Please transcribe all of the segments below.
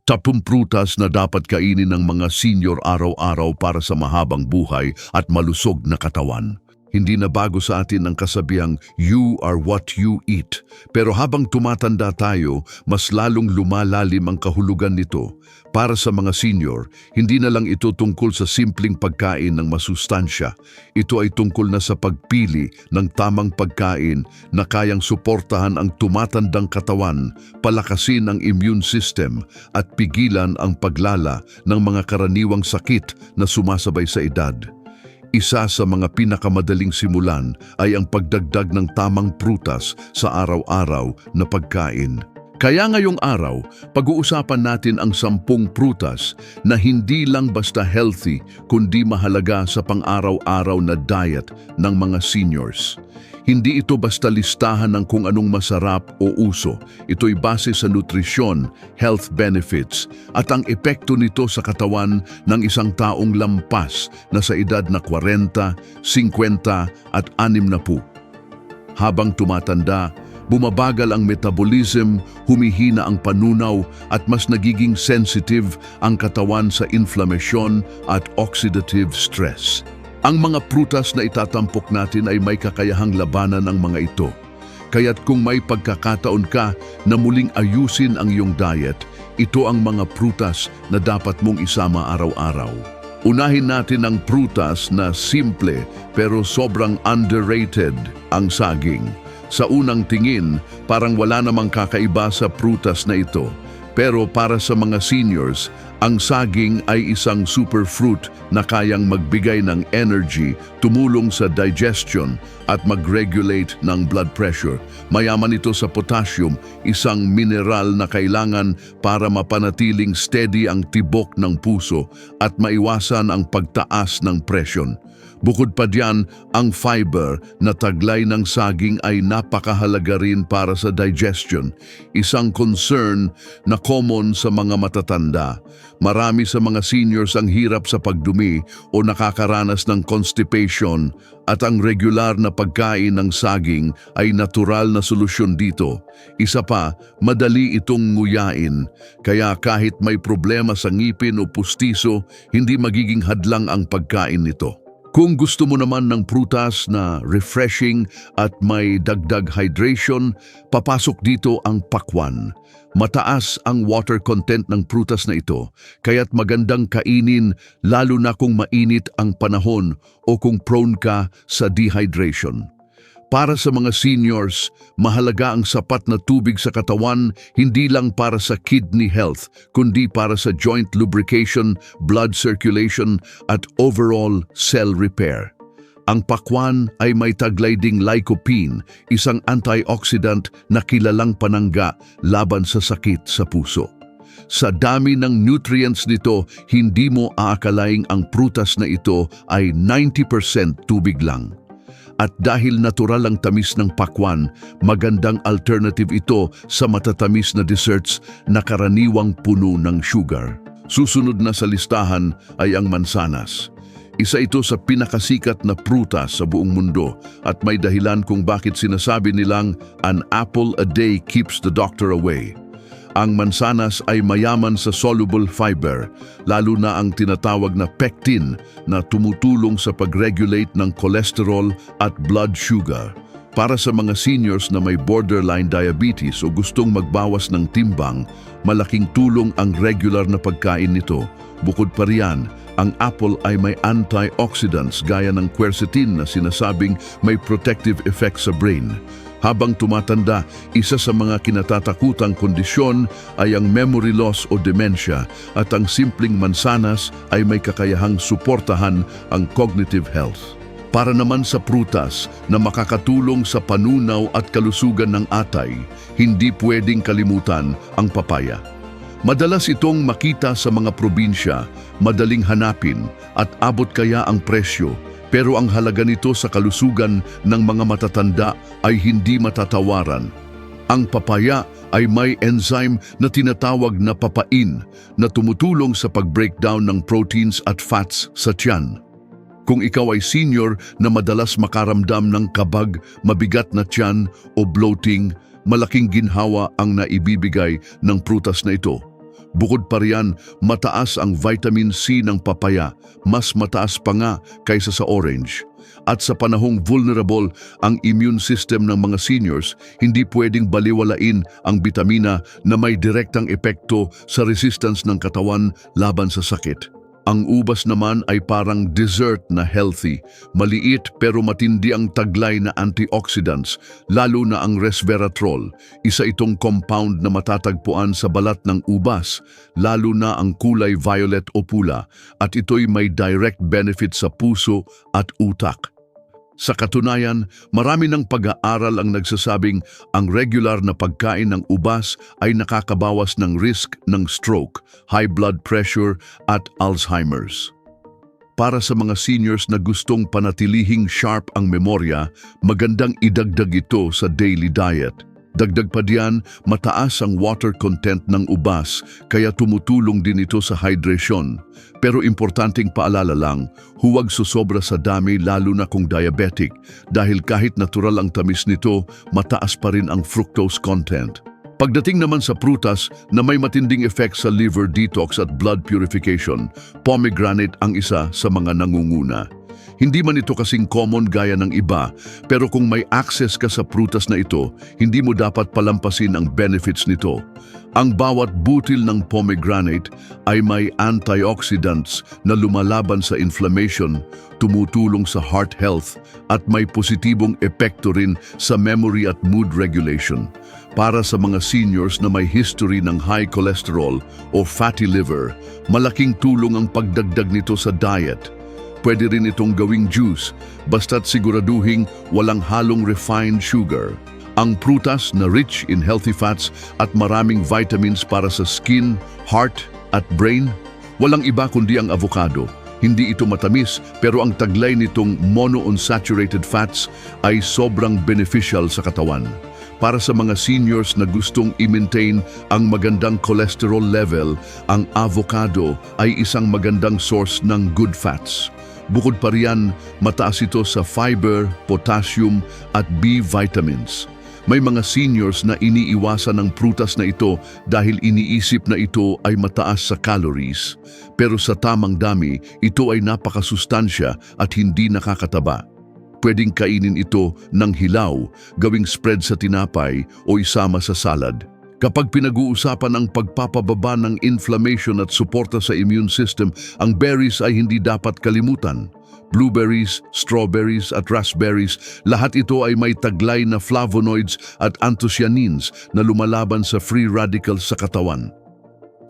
10 prutas na dapat kainin ng mga senior araw-araw para sa mahabang buhay at malusog na katawan. Hindi na bago sa atin ang kasabihang you are what you eat. Pero habang tumatanda tayo, mas lalong lumalalim ang kahulugan nito. Para sa mga senior, hindi na lang ito tungkol sa simpleng pagkain ng masustansya. Ito ay tungkol na sa pagpili ng tamang pagkain na kayang suportahan ang tumatandang katawan, palakasin ang immune system at pigilan ang paglala ng mga karaniwang sakit na sumasabay sa edad. Isa sa mga pinakamadaling simulan ay ang pagdagdag ng tamang prutas sa araw-araw na pagkain. Kaya ngayong araw, pag-uusapan natin ang 10 prutas na hindi lang basta healthy kundi mahalaga sa pang-araw-araw na diet ng mga seniors. Hindi ito basta listahan ng kung anong masarap o uso. Ito'y base sa nutrisyon, health benefits, at ang epekto nito sa katawan ng isang taong lampas na sa edad na 40, 50 at 60. Habang tumatanda, bumabagal ang metabolism, humihina ang panunaw at mas nagiging sensitive ang katawan sa inflammation at oxidative stress. Ang mga prutas na itatampok natin ay may kakayahang labanan ang mga ito. Kaya't kung may pagkakataon ka na muling ayusin ang iyong diet, ito ang mga prutas na dapat mong isama araw-araw. Unahin natin ang prutas na simple pero sobrang underrated, ang saging. Sa unang tingin, parang wala namang kakaiba sa prutas na ito. Pero para sa mga seniors, ang saging ay isang superfruit na kayang magbigay ng energy, tumulong sa digestion at mag-regulate ng blood pressure. Mayaman ito sa potassium, isang mineral na kailangan para mapanatiling steady ang tibok ng puso at maiwasan ang pagtaas ng presyon. Bukod pa diyan, ang fiber na taglay ng saging ay napakahalaga rin para sa digestion, isang concern na common sa mga matatanda. Marami sa mga seniors ang hirap sa pagdumi o nakakaranas ng constipation at ang regular na pagkain ng saging ay natural na solusyon dito. Isa pa, madali itong nguyain, kaya kahit may problema sa ngipin o pustiso, hindi magiging hadlang ang pagkain nito. Kung gusto mo naman ng prutas na refreshing at may dagdag hydration, papasok dito ang pakwan. Mataas ang water content ng prutas na ito, kaya't magandang kainin lalo na kung mainit ang panahon o kung prone ka sa dehydration. Para sa mga seniors, mahalaga ang sapat na tubig sa katawan hindi lang para sa kidney health, kundi para sa joint lubrication, blood circulation at overall cell repair. Ang pakwan ay may taglay ding lycopene, isang antioxidant na kilalang panangga laban sa sakit sa puso. Sa dami ng nutrients nito, hindi mo aakalaing ang prutas na ito ay 90% tubig lang. At dahil natural ang tamis ng pakwan, magandang alternative ito sa matatamis na desserts na karaniwang puno ng sugar. Susunod na sa listahan ay ang mansanas. Isa ito sa pinakasikat na prutas sa buong mundo at may dahilan kung bakit sinasabi nilang an apple a day keeps the doctor away. Ang mansanas ay mayaman sa soluble fiber, lalo na ang tinatawag na pectin na tumutulong sa pag-regulate ng cholesterol at blood sugar. Para sa mga seniors na may borderline diabetes o gustong magbawas ng timbang, malaking tulong ang regular na pagkain nito. Bukod pa riyan, ang apple ay may antioxidants gaya ng quercetin na sinasabing may protective effect sa brain. Habang tumatanda, isa sa mga kinatatakutang kondisyon ay ang memory loss o dementia at ang simpleng mansanas ay may kakayahang suportahan ang cognitive health. Para naman sa prutas na makakatulong sa panunaw at kalusugan ng atay, hindi pwedeng kalimutan ang papaya. Madalas itong makita sa mga probinsya, madaling hanapin at abot kaya ang presyo. Pero ang halaga nito sa kalusugan ng mga matatanda ay hindi matatawaran. Ang papaya ay may enzyme na tinatawag na papain na tumutulong sa pag-breakdown ng proteins at fats sa tiyan. Kung ikaw ay senior na madalas makaramdam ng kabag, mabigat na tiyan o bloating, malaking ginhawa ang naibibigay ng prutas na ito. Bukod pa riyan, mataas ang vitamin C ng papaya, mas mataas pa nga kaysa sa orange. At sa panahong vulnerable ang immune system ng mga seniors, hindi pwedeng baliwalain ang bitamina na may direktang epekto sa resistance ng katawan laban sa sakit. Ang ubas naman ay parang dessert na healthy, maliit pero matindi ang taglay na antioxidants, lalo na ang resveratrol. Isa itong compound na matatagpuan sa balat ng ubas, lalo na ang kulay violet o pula, at ito'y may direct benefit sa puso at utak. Sa katunayan, marami ng pag-aaral ang nagsasabing ang regular na pagkain ng ubas ay nakakabawas ng risk ng stroke, high blood pressure at Alzheimer's. Para sa mga seniors na gustong panatilihing sharp ang memorya, magandang idagdag ito sa daily diet. Dagdag pa diyan, mataas ang water content ng ubas kaya tumutulong din ito sa hydration. Pero importanteng paalala lang, huwag susobra sa dami lalo na kung diabetic dahil kahit natural ang tamis nito, mataas pa rin ang fructose content. Pagdating naman sa prutas na may matinding effect sa liver detox at blood purification, pomegranate ang isa sa mga nangunguna. Hindi man ito kasing common gaya ng iba, pero kung may access ka sa prutas na ito, hindi mo dapat palampasin ang benefits nito. Ang bawat butil ng pomegranate ay may antioxidants na lumalaban sa inflammation, tumutulong sa heart health at may positibong epekto rin sa memory at mood regulation. Para sa mga seniors na may history ng high cholesterol o fatty liver, malaking tulong ang pagdagdag nito sa diet. Pwede rin itong gawing juice, basta't siguraduhing walang halong refined sugar. Ang prutas na rich in healthy fats at maraming vitamins para sa skin, heart at brain, walang iba kundi ang avocado. Hindi ito matamis pero ang taglay nitong monounsaturated fats ay sobrang beneficial sa katawan. Para sa mga seniors na gustong i-maintain ang magandang cholesterol level, ang avocado ay isang magandang source ng good fats. Bukod pa riyan, mataas ito sa fiber, potassium at B vitamins. May mga seniors na iniiwasan ang prutas na ito dahil iniisip na ito ay mataas sa calories. Pero sa tamang dami, ito ay napakasustansya at hindi nakakataba. Pwedeng kainin ito ng hilaw, gawing spread sa tinapay o isama sa salad. Kapag pinag-uusapan ang pagpapababa ng inflammation at suporta sa immune system, ang berries ay hindi dapat kalimutan. Blueberries, strawberries at raspberries, lahat ito ay may taglay na flavonoids at anthocyanins na lumalaban sa free radicals sa katawan.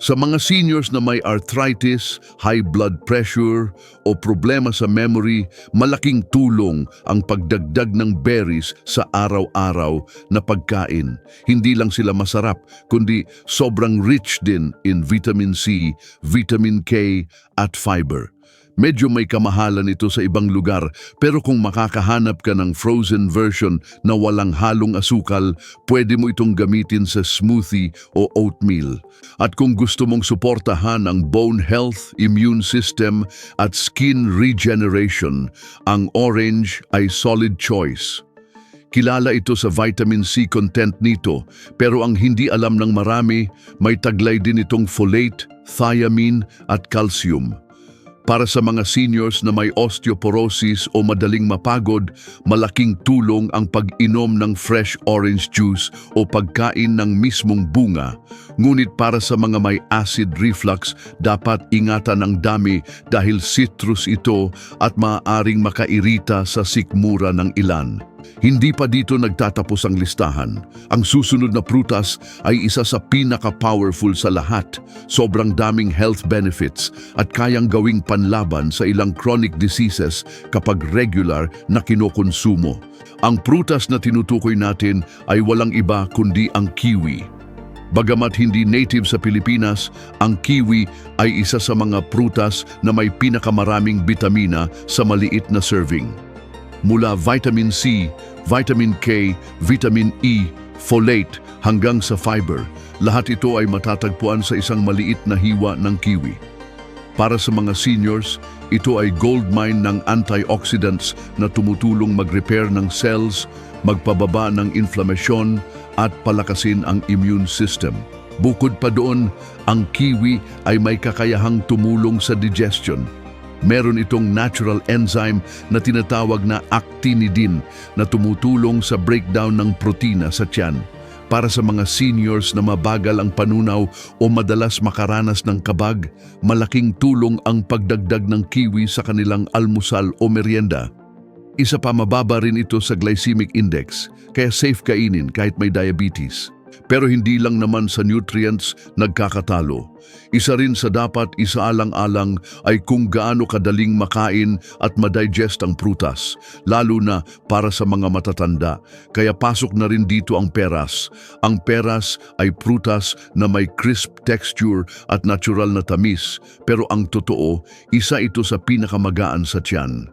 Sa mga seniors na may arthritis, high blood pressure o problema sa memory, malaking tulong ang pagdagdag ng berries sa araw-araw na pagkain. Hindi lang sila masarap, kundi sobrang rich din in vitamin C, vitamin K at fiber. Medyo may kamahalan ito sa ibang lugar, pero kung makakahanap ka ng frozen version na walang halong asukal, pwede mo itong gamitin sa smoothie o oatmeal. At kung gusto mong suportahan ang bone health, immune system at skin regeneration, ang orange ay solid choice. Kilala ito sa vitamin C content nito, pero ang hindi alam ng marami, may taglay din itong folate, thiamine at calcium. Para sa mga seniors na may osteoporosis o madaling mapagod, malaking tulong ang pag-inom ng fresh orange juice o pagkain ng mismong bunga. Ngunit para sa mga may acid reflux, dapat ingatan ang dami dahil citrus ito at maaaring makairita sa sikmura ng ilan. Hindi pa dito nagtatapos ang listahan. Ang susunod na prutas ay isa sa pinaka-powerful sa lahat. Sobrang daming health benefits at kayang gawing panlaban sa ilang chronic diseases kapag regular na kinokonsumo. Ang prutas na tinutukoy natin ay walang iba kundi ang kiwi. Bagamat hindi native sa Pilipinas, ang kiwi ay isa sa mga prutas na may pinakamaraming bitamina sa maliit na serving. Mula vitamin C, vitamin K, vitamin E, folate hanggang sa fiber, lahat ito ay matatagpuan sa isang maliit na hiwa ng kiwi. Para sa mga seniors, ito ay gold mine ng antioxidants na tumutulong mag-repair ng cells, magpababa ng inflamasyon at palakasin ang immune system. Bukod pa doon, ang kiwi ay may kakayahang tumulong sa digestion. Meron itong natural enzyme na tinatawag na actinidin na tumutulong sa breakdown ng protina sa tiyan. Para sa mga seniors na mabagal ang panunaw o madalas makaranas ng kabag, malaking tulong ang pagdagdag ng kiwi sa kanilang almusal o merienda. Isa pa, mababa rin ito sa glycemic index, kaya safe kainin kahit may diabetes. Pero hindi lang naman sa nutrients nagkakatalo. Isa rin sa dapat isaalang-alang ay kung gaano kadaling makain at madigest ang prutas, lalo na para sa mga matatanda. Kaya pasok na rin dito ang peras. Ang peras ay prutas na may crisp texture at natural na tamis, pero ang totoo, isa ito sa pinakamagaan sa tiyan.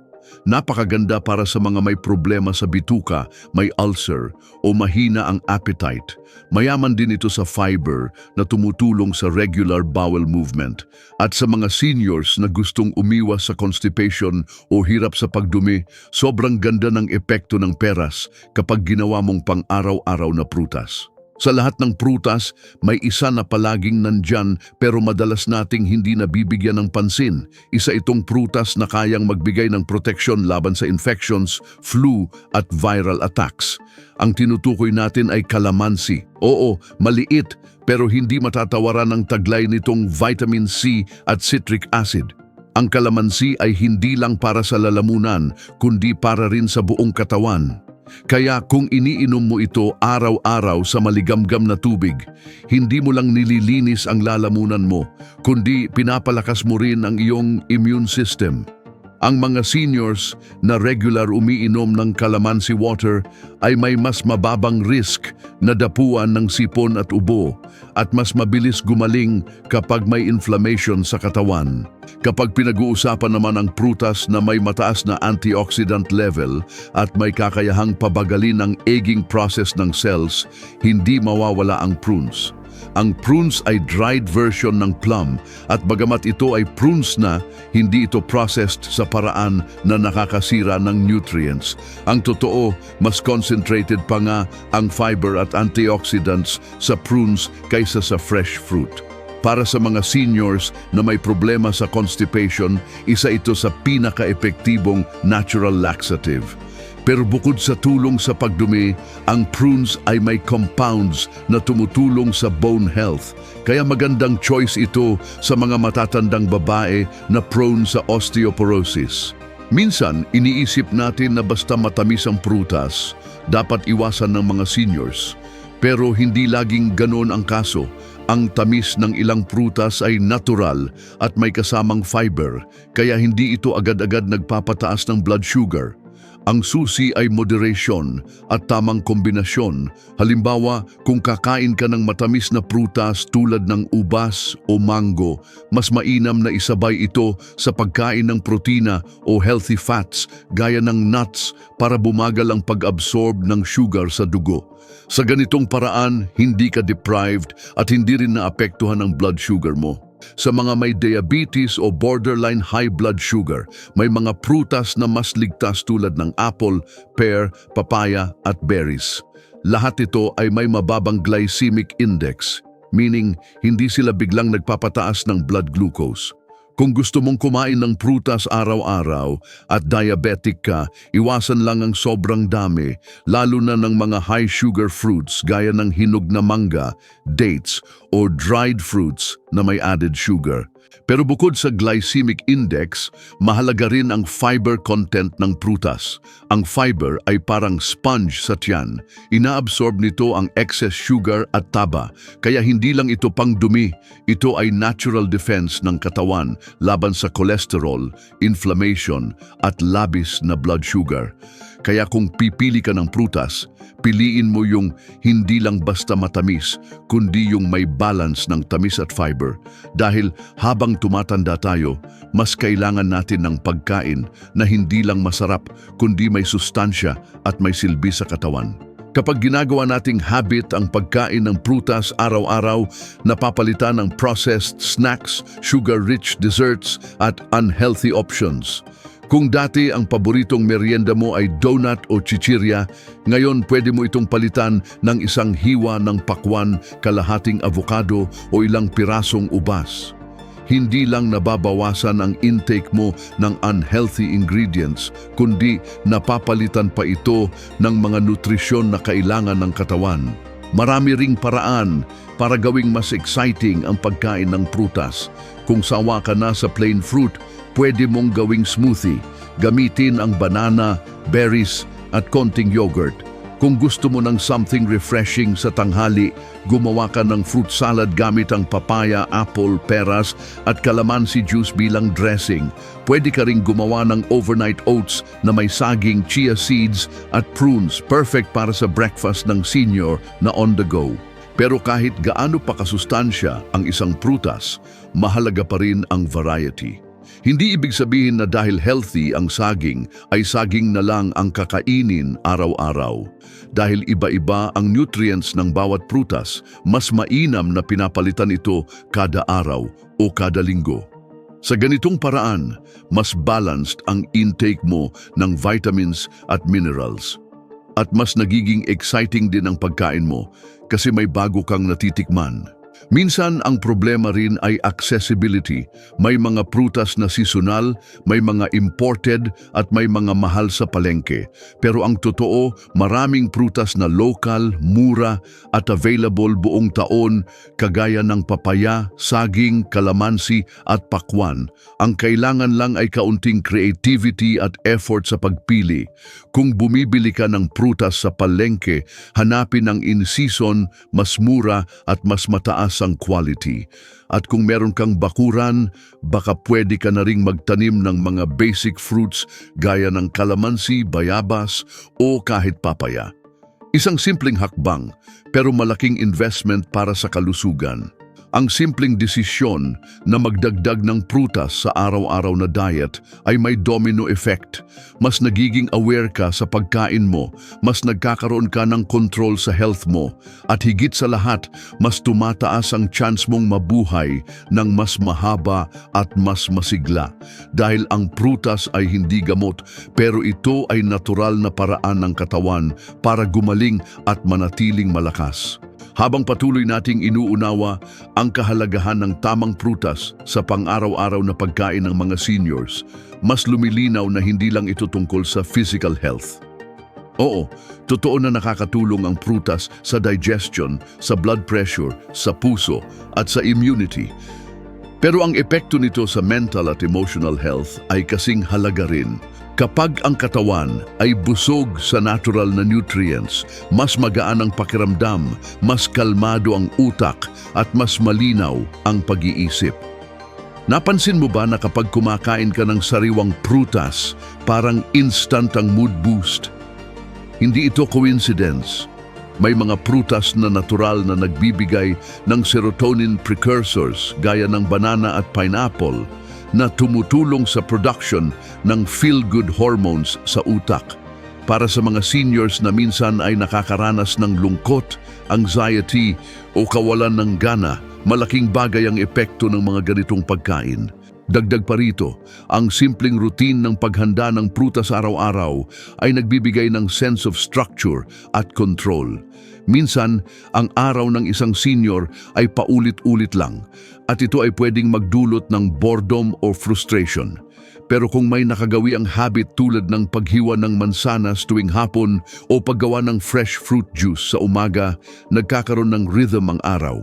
Napakaganda para sa mga may problema sa bituka, may ulcer o mahina ang appetite. Mayaman din ito sa fiber na tumutulong sa regular bowel movement. At sa mga seniors na gustong umiwas sa constipation o hirap sa pagdumi, sobrang ganda ng epekto ng peras kapag ginawa mong pang-araw-araw na prutas. Sa lahat ng prutas, may isa na palaging nandyan pero madalas nating hindi nabibigyan ng pansin. Isa itong prutas na kayang magbigay ng proteksyon laban sa infections, flu at viral attacks. Ang tinutukoy natin ay calamansi. Oo, maliit pero hindi matatawaran ng taglay nitong vitamin C at citric acid. Ang calamansi ay hindi lang para sa lalamunan kundi para rin sa buong katawan. Kaya kung iniinom mo ito araw-araw sa maligamgam na tubig, hindi mo lang nililinis ang lalamunan mo, kundi pinapalakas mo rin ang iyong immune system. Ang mga seniors na regular umiinom ng calamansi water ay may mas mababang risk na dapuan ng sipon at ubo at mas mabilis gumaling kapag may inflammation sa katawan. Kapag pinag-uusapan naman ang prutas na may mataas na antioxidant level at may kakayahang pabagalin ang aging process ng cells, hindi mawawala ang prunes. Ang prunes ay dried version ng plum at bagamat ito ay prunes na, hindi ito processed sa paraan na nakakasira ng nutrients. Ang totoo, mas concentrated pa nga ang fiber at antioxidants sa prunes kaysa sa fresh fruit. Para sa mga seniors na may problema sa constipation, isa ito sa pinaka-epektibong natural laxative. Pero bukod sa tulong sa pagdumi, ang prunes ay may compounds na tumutulong sa bone health. Kaya magandang choice ito sa mga matatandang babae na prone sa osteoporosis. Minsan, iniisip natin na basta matamis ang prutas, dapat iwasan ng mga seniors. Pero hindi laging ganon ang kaso. Ang tamis ng ilang prutas ay natural at may kasamang fiber, kaya hindi ito agad-agad nagpapataas ng blood sugar. Ang susi ay moderation at tamang kombinasyon. Halimbawa, kung kakain ka ng matamis na prutas tulad ng ubas o mango, mas mainam na isabay ito sa pagkain ng protina o healthy fats gaya ng nuts para bumagal ang pag-absorb ng sugar sa dugo. Sa ganitong paraan, hindi ka deprived at hindi rin naapektuhan ang blood sugar mo. Sa mga may diabetes o borderline high blood sugar, may mga prutas na mas ligtas tulad ng apple, pear, papaya at berries. Lahat ito ay may mababang glycemic index, meaning hindi sila biglang nagpapataas ng blood glucose. Kung gusto mong kumain ng prutas araw-araw at diabetic ka, iwasan lang ang sobrang dami, lalo na ng mga high sugar fruits gaya ng hinog na mangga, dates, or dried fruits na may added sugar. Pero bukod sa glycemic index, mahalaga rin ang fiber content ng prutas. Ang fiber ay parang sponge sa tiyan. Inaabsorb nito ang excess sugar at taba, kaya hindi lang ito pangdumi. Ito ay natural defense ng katawan laban sa cholesterol, inflammation at labis na blood sugar. Kaya kung pipili ka ng prutas, piliin mo yung hindi lang basta matamis, kundi yung may balance ng tamis at fiber. Dahil habang tumatanda tayo, mas kailangan natin ng pagkain na hindi lang masarap, kundi may sustansya at may silbi sa katawan. Kapag ginagawa nating habit ang pagkain ng prutas araw-araw, napapalitan ng processed snacks, sugar-rich desserts at unhealthy options. Kung dati ang paboritong merienda mo ay donut o chichirya, ngayon pwede mo itong palitan ng isang hiwa ng pakwan, kalahating avocado o ilang pirasong ubas. Hindi lang nababawasan ang intake mo ng unhealthy ingredients, kundi napapalitan pa ito ng mga nutrisyon na kailangan ng katawan. Marami ring paraan para gawing mas exciting ang pagkain ng prutas. Kung sawa ka na sa plain fruit, pwede mong gawing smoothie. Gamitin ang banana, berries at konting yogurt. Kung gusto mo ng something refreshing sa tanghali, gumawa ka ng fruit salad gamit ang papaya, apple, peras at calamansi juice bilang dressing. Pwede ka ring gumawa ng overnight oats na may saging, chia seeds at prunes. Perfect para sa breakfast ng senior na on the go. Pero kahit gaano pa kasustansya ang isang prutas, mahalaga pa rin ang variety. Hindi ibig sabihin na dahil healthy ang saging, ay saging na lang ang kakainin araw-araw. Dahil iba-iba ang nutrients ng bawat prutas, mas mainam na pinapalitan ito kada araw o kada linggo. Sa ganitong paraan, mas balanced ang intake mo ng vitamins at minerals. At mas nagiging exciting din ang pagkain mo kasi may bago kang natitikman. Minsan ang problema rin ay accessibility. May mga prutas na seasonal, may mga imported at may mga mahal sa palengke. Pero ang totoo, maraming prutas na local, mura at available buong taon, kagaya ng papaya, saging, kalamansi at pakwan. Ang kailangan lang ay kaunting creativity at effort sa pagpili. Kung bumibili ka ng prutas sa palengke, hanapin ang in-season, mas mura at mas mataas ang quality. At kung meron kang bakuran, baka pwede ka na ring magtanim ng mga basic fruits gaya ng kalamansi, bayabas o kahit papaya. Isang simpleng hakbang pero malaking investment para sa kalusugan. Ang simpleng desisyon na magdagdag ng prutas sa araw-araw na diet ay may domino effect. Mas nagiging aware ka sa pagkain mo, mas nagkakaroon ka ng control sa health mo, at higit sa lahat, mas tumataas ang chance mong mabuhay ng mas mahaba at mas masigla. Dahil ang prutas ay hindi gamot, pero ito ay natural na paraan ng katawan para gumaling at manatiling malakas. Habang patuloy nating inuunawa ang kahalagahan ng tamang prutas sa pang-araw-araw na pagkain ng mga seniors, mas lumilinaw na hindi lang ito tungkol sa physical health. Oo, totoo na nakakatulong ang prutas sa digestion, sa blood pressure, sa puso at sa immunity. Pero ang epekto nito sa mental at emotional health ay kasing halaga rin. Kapag ang katawan ay busog sa natural na nutrients, mas magaan ang pakiramdam, mas kalmado ang utak at mas malinaw ang pag-iisip. Napansin mo ba na kapag kumakain ka ng sariwang prutas, parang instant ang mood boost? Hindi ito coincidence. May mga prutas na natural na nagbibigay ng serotonin precursors gaya ng banana at pineapple, na tumutulong sa production ng feel-good hormones sa utak. Para sa mga seniors na minsan ay nakakaranas ng lungkot, anxiety o kawalan ng gana, malaking bagay ang epekto ng mga ganitong pagkain. Dagdag pa rito, ang simpleng routine ng paghanda ng prutas araw-araw ay nagbibigay ng sense of structure at control. Minsan, ang araw ng isang senior ay paulit-ulit lang at ito ay pwedeng magdulot ng boredom o frustration. Pero kung may nakagawi ang habit tulad ng paghiwa ng mansanas tuwing hapon o paggawa ng fresh fruit juice sa umaga, nagkakaroon ng rhythm ang araw.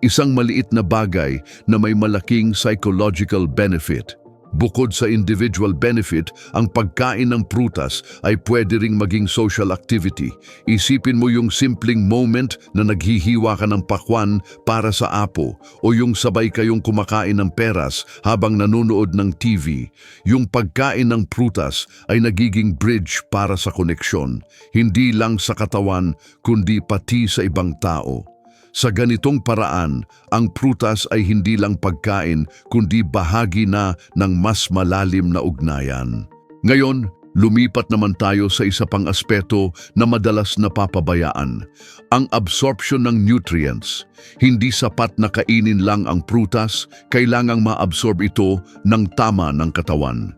Isang maliit na bagay na may malaking psychological benefit. Bukod sa individual benefit, ang pagkain ng prutas ay pwede ring maging social activity. Isipin mo yung simpleng moment na naghihiwa ka ng pakwan para sa apo o yung sabay kayong kumakain ng peras habang nanonood ng TV. Yung pagkain ng prutas ay nagiging bridge para sa koneksyon, hindi lang sa katawan kundi pati sa ibang tao. Sa ganitong paraan, ang prutas ay hindi lang pagkain kundi bahagi na ng mas malalim na ugnayan. Ngayon, lumipat naman tayo sa isa pang aspeto na madalas napapabayaan, ang absorption ng nutrients. Hindi sapat na kainin lang ang prutas, kailangang maabsorb ito ng tama ng katawan.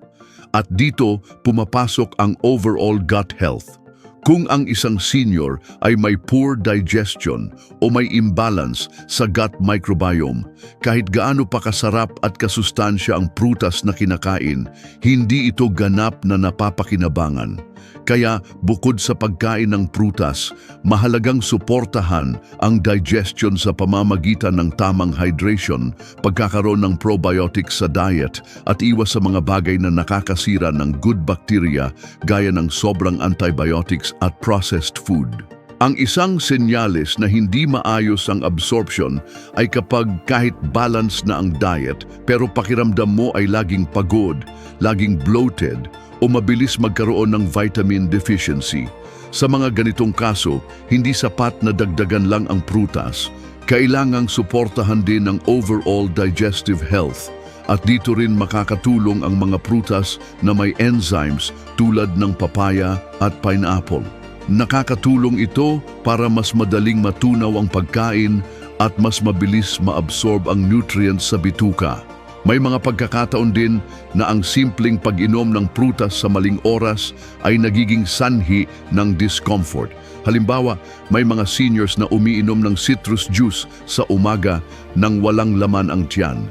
At dito pumapasok ang overall gut health. Kung ang isang senior ay may poor digestion o may imbalance sa gut microbiome, kahit gaano pa kasarap at kasustansya ang prutas na kinakain, hindi ito ganap na napapakinabangan. Kaya bukod sa pagkain ng prutas, mahalagang suportahan ang digestion sa pamamagitan ng tamang hydration, pagkakaroon ng probiotics sa diet at iwas sa mga bagay na nakakasira ng good bacteria gaya ng sobrang antibiotics at processed food. Ang isang senyales na hindi maayos ang absorption ay kapag kahit balance na ang diet pero pakiramdam mo ay laging pagod, laging bloated, o mabilis magkaroon ng vitamin deficiency. Sa mga ganitong kaso, hindi sapat na dagdagan lang ang prutas. Kailangang suportahan din ang overall digestive health. At dito rin makakatulong ang mga prutas na may enzymes tulad ng papaya at pineapple. Nakakatulong ito para mas madaling matunaw ang pagkain at mas mabilis maabsorb ang nutrients sa bituka. May mga pagkakataon din na ang simpleng pag-inom ng prutas sa maling oras ay nagiging sanhi ng discomfort. Halimbawa, may mga seniors na umiinom ng citrus juice sa umaga nang walang laman ang tiyan.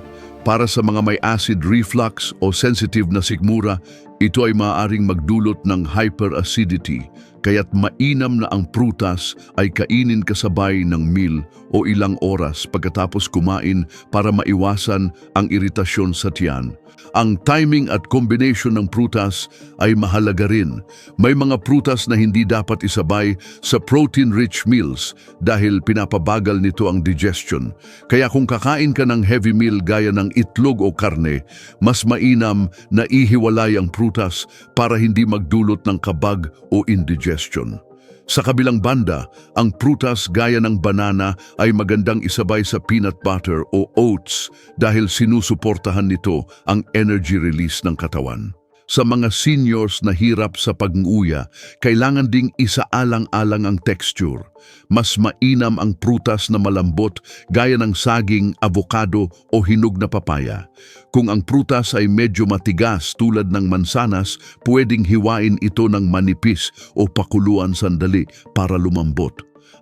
Para sa mga may acid reflux o sensitive na sikmura, ito ay maaaring magdulot ng hyperacidity, kaya't mainam na ang prutas ay kainin kasabay ng meal o ilang oras pagkatapos kumain para maiwasan ang iritasyon sa tiyan. Ang timing at combination ng prutas ay mahalaga rin. May mga prutas na hindi dapat isabay sa protein-rich meals dahil pinapabagal nito ang digestion. Kaya kung kakain ka ng heavy meal gaya ng itlog o karne, mas mainam na ihiwalay ang prutas para hindi magdulot ng kabag o indigestion. Sa kabilang banda, ang prutas gaya ng banana ay magandang isabay sa peanut butter o oats dahil sinusuportahan nito ang energy release ng katawan. Sa mga seniors na hirap sa pag-nguya, kailangan ding isaalang-alang ang texture. Mas mainam ang prutas na malambot gaya ng saging, avocado o hinog na papaya. Kung ang prutas ay medyo matigas tulad ng mansanas, pwedeng hiwain ito ng manipis o pakuluan sandali para lumambot.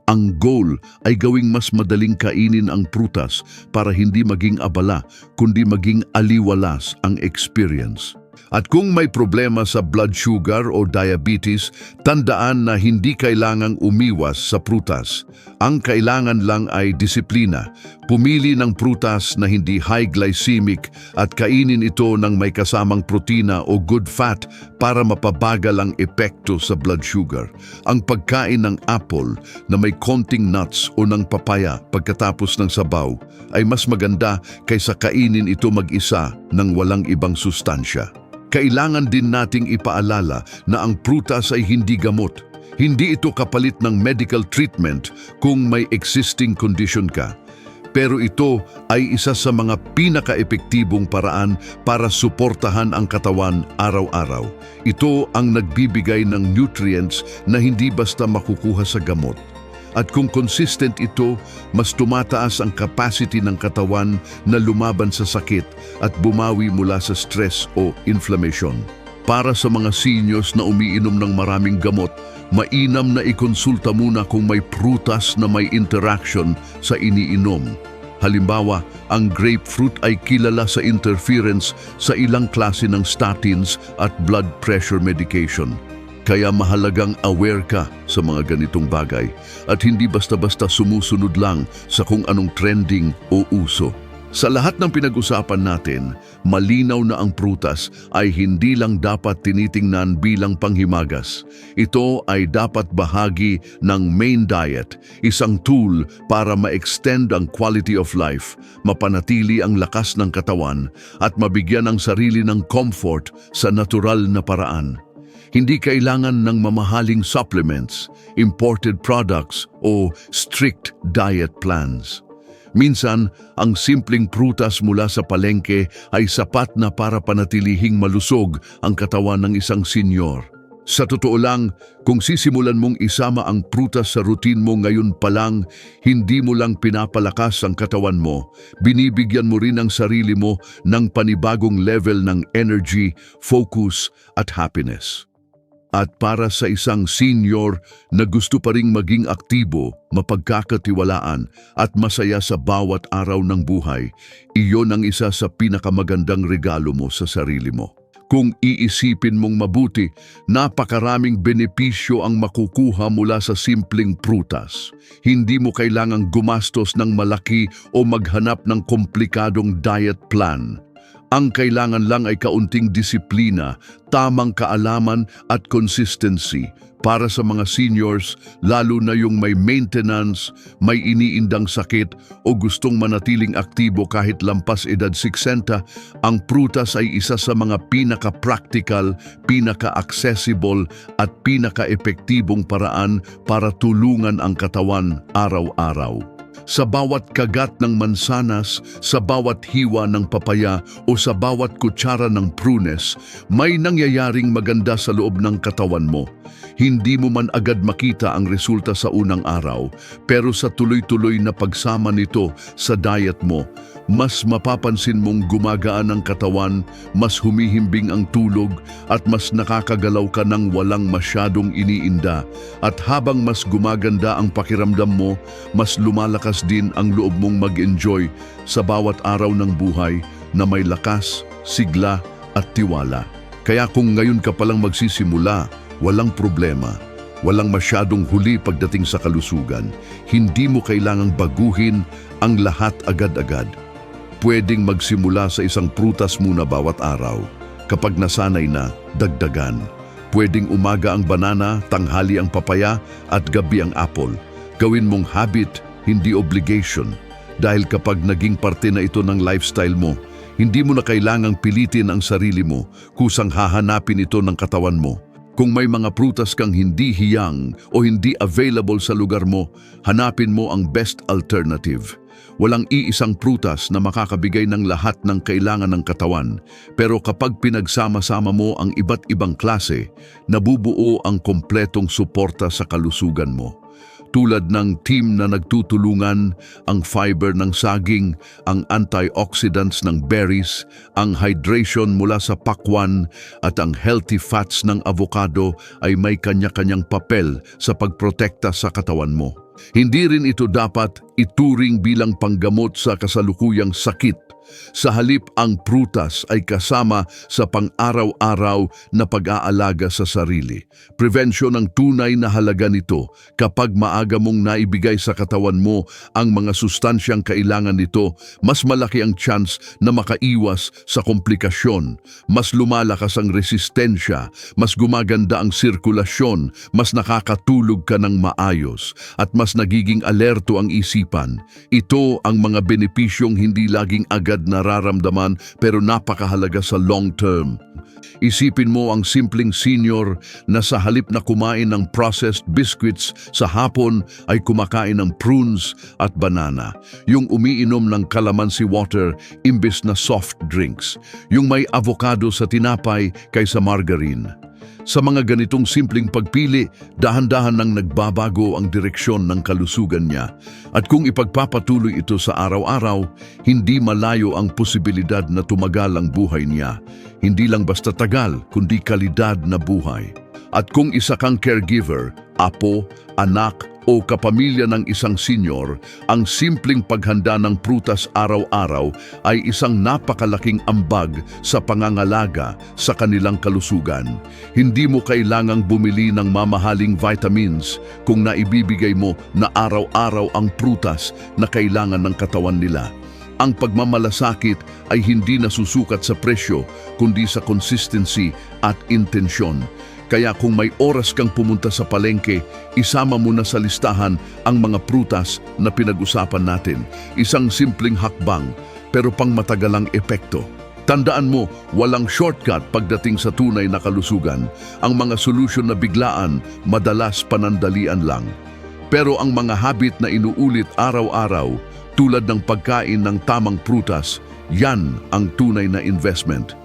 Ang goal ay gawing mas madaling kainin ang prutas para hindi maging abala, kundi maging aliwalas ang experience. At kung may problema sa blood sugar o diabetes, tandaan na hindi kailangang umiwas sa prutas. Ang kailangan lang ay disiplina. Pumili ng prutas na hindi high glycemic at kainin ito ng may kasamang protina o good fat para mapabagal ang epekto sa blood sugar. Ang pagkain ng apple na may konting nuts o ng papaya pagkatapos ng sabaw ay mas maganda kaysa kainin ito mag-isa ng walang ibang sustansya. Kailangan din nating ipaalala na ang prutas ay hindi gamot. Hindi ito kapalit ng medical treatment kung may existing condition ka. Pero ito ay isa sa mga pinaka-epektibong paraan para suportahan ang katawan araw-araw. Ito ang nagbibigay ng nutrients na hindi basta makukuha sa gamot. At kung consistent ito, mas tumataas ang capacity ng katawan na lumaban sa sakit at bumawi mula sa stress o inflammation. Para sa mga seniors na umiinom ng maraming gamot, mainam na ikonsulta muna kung may prutas na may interaction sa iniinom. Halimbawa, ang grapefruit ay kilala sa interference sa ilang klase ng statins at blood pressure medication. Kaya mahalagang aware ka sa mga ganitong bagay at hindi basta-basta sumusunod lang sa kung anong trending o uso. Sa lahat ng pinag-usapan natin, malinaw na ang prutas ay hindi lang dapat tinitingnan bilang panghimagas. Ito ay dapat bahagi ng main diet, isang tool para ma-extend ang quality of life, mapanatili ang lakas ng katawan at mabigyan ang sarili ng comfort sa natural na paraan. Hindi kailangan ng mamahaling supplements, imported products o strict diet plans. Minsan, ang simpleng prutas mula sa palengke ay sapat na para panatilihing malusog ang katawan ng isang senyor. Sa totoo lang, kung sisimulan mong isama ang prutas sa routine mo ngayon pa lang, hindi mo lang pinapalakas ang katawan mo, binibigyan mo rin ang sarili mo ng panibagong level ng energy, focus at happiness. At para sa isang senior na gusto pa ring maging aktibo, mapagkakatiwalaan at masaya sa bawat araw ng buhay, iyon ang isa sa pinakamagandang regalo mo sa sarili mo. Kung iisipin mong mabuti, napakaraming benepisyo ang makukuha mula sa simpleng prutas. Hindi mo kailangang gumastos ng malaki o maghanap ng komplikadong diet plan. Ang kailangan lang ay kaunting disiplina, tamang kaalaman at consistency para sa mga seniors, lalo na yung may maintenance, may iniindang sakit o gustong manatiling aktibo kahit lampas edad 60, ang prutas ay isa sa mga pinaka-practical, pinaka-accessible at pinaka-epektibong paraan para tulungan ang katawan araw-araw. Sa bawat kagat ng mansanas, sa bawat hiwa ng papaya o sa bawat kutsara ng prunes, may nangyayaring maganda sa loob ng katawan mo. Hindi mo man agad makita ang resulta sa unang araw, pero sa tuloy-tuloy na pagsama nito sa diet mo, mas mapapansin mong gumagaan ang katawan, mas humihimbing ang tulog, at mas nakakagalaw ka ng walang masyadong iniinda. At habang mas gumaganda ang pakiramdam mo, mas lumalakas din ang loob mong mag-enjoy sa bawat araw ng buhay na may lakas, sigla at tiwala. Kaya kung ngayon ka palang magsisimula, walang problema. Walang masyadong huli pagdating sa kalusugan. Hindi mo kailangang baguhin ang lahat agad-agad. Pwedeng magsimula sa isang prutas muna bawat araw. Kapag nasanay na, dagdagan. Pwedeng umaga ang banana, tanghali ang papaya, at gabi ang apple. Gawin mong habit, hindi obligation. Dahil kapag naging parte na ito ng lifestyle mo, hindi mo na kailangang pilitin ang sarili mo, kusang hahanapin ito ng katawan mo. Kung may mga prutas kang hindi hiyang o hindi available sa lugar mo, hanapin mo ang best alternative. Walang iisang prutas na makakabigay ng lahat ng kailangan ng katawan, pero kapag pinagsama-sama mo ang iba't ibang klase, nabubuo ang kompletong suporta sa kalusugan mo. Tulad ng team na nagtutulungan, ang fiber ng saging, ang antioxidants ng berries, ang hydration mula sa pakwan, at ang healthy fats ng avocado ay may kanya-kanyang papel sa pagprotekta sa katawan mo. Hindi rin ito dapat ituring bilang panggamot sa kasalukuyang sakit. Sa halip, ang prutas ay kasama sa pang-araw-araw na pag-aalaga sa sarili. Prevention ang tunay na halaga nito. Kapag maaga mong naibigay sa katawan mo ang mga sustansyang kailangan nito, mas malaki ang chance na makaiwas sa komplikasyon. Mas lumalakas ang resistensya, mas gumaganda ang sirkulasyon, mas nakakatulog ka ng maayos, at mas nagiging alerto ang isipan. Ito ang mga benepisyong hindi laging agad nararamdaman pero napakahalaga sa long term. Isipin mo ang simpleng senior na sa halip na kumain ng processed biscuits sa hapon ay kumakain ng prunes at banana. Yung umiinom ng calamansi water imbes na soft drinks. Yung may avocado sa tinapay kaysa margarine. Sa mga ganitong simpleng pagpili, dahan-dahan nang nagbabago ang direksyon ng kalusugan niya. At kung ipagpapatuloy ito sa araw-araw, hindi malayo ang posibilidad na tumagal ang buhay niya. Hindi lang basta tagal, kundi kalidad na buhay. At kung isa kang caregiver, apo, anak, o kapamilya ng isang senior, ang simpleng paghanda ng prutas araw-araw ay isang napakalaking ambag sa pangangalaga sa kanilang kalusugan. Hindi mo kailangang bumili ng mamahaling vitamins kung naibibigay mo na araw-araw ang prutas na kailangan ng katawan nila. Ang pagmamalasakit ay hindi nasusukat sa presyo, kundi sa consistency at intensyon. Kaya kung may oras kang pumunta sa palengke, isama mo na sa listahan ang mga prutas na pinag-usapan natin. Isang simpleng hakbang, pero pangmatagalang epekto. Tandaan mo, walang shortcut pagdating sa tunay na kalusugan. Ang mga solusyon na biglaan, madalas panandalian lang. Pero ang mga habit na inuulit araw-araw, tulad ng pagkain ng tamang prutas, yan ang tunay na investment.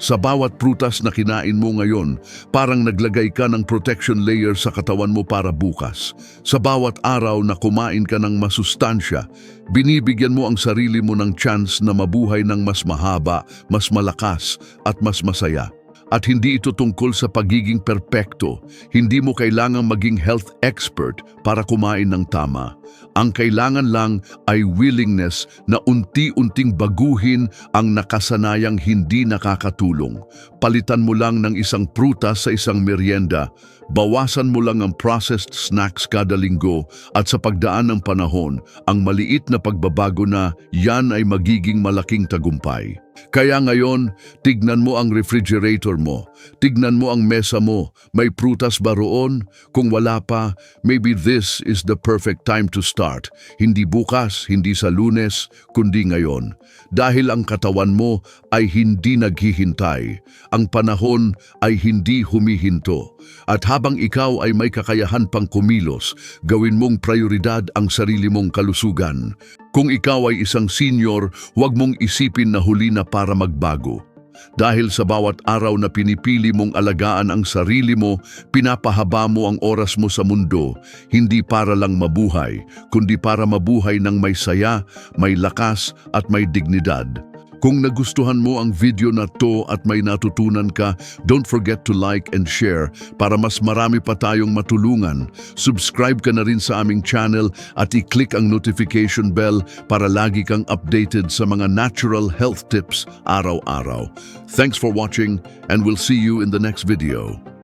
Sa bawat prutas na kinain mo ngayon, parang naglagay ka ng protection layer sa katawan mo para bukas. Sa bawat araw na kumain ka ng masustansya, binibigyan mo ang sarili mo ng chance na mabuhay ng mas mahaba, mas malakas at mas masaya. At hindi ito tungkol sa pagiging perpekto. Hindi mo kailangang maging health expert para kumain ng tama. Ang kailangan lang ay willingness na unti-unting baguhin ang nakasanayang hindi nakakatulong. Palitan mo lang ng isang prutas sa isang merienda. Bawasan mo lang ang processed snacks kada linggo at sa pagdaan ng panahon, ang maliit na pagbabago na yan ay magiging malaking tagumpay. Kaya ngayon, tignan mo ang refrigerator mo. Tignan mo ang mesa mo. May prutas ba roon? Kung wala pa, maybe this is the perfect time to start. Hindi bukas, hindi sa Lunes, kundi ngayon. Dahil ang katawan mo ay hindi naghihintay. Ang panahon ay hindi humihinto. At habang ikaw ay may kakayahan pang kumilos, gawin mong prioridad ang sarili mong kalusugan. Kung ikaw ay isang senior, huwag mong isipin na huli na para magbago. Dahil sa bawat araw na pinipili mong alagaan ang sarili mo, pinapahaba mo ang oras mo sa mundo, hindi para lang mabuhay, kundi para mabuhay ng may saya, may lakas at may dignidad. Kung nagustuhan mo ang video na to at may natutunan ka, don't forget to like and share para mas marami pa tayong matulungan. Subscribe ka na rin sa aming channel at i-click ang notification bell para lagi kang updated sa mga natural health tips araw-araw. Thanks for watching and we'll see you in the next video.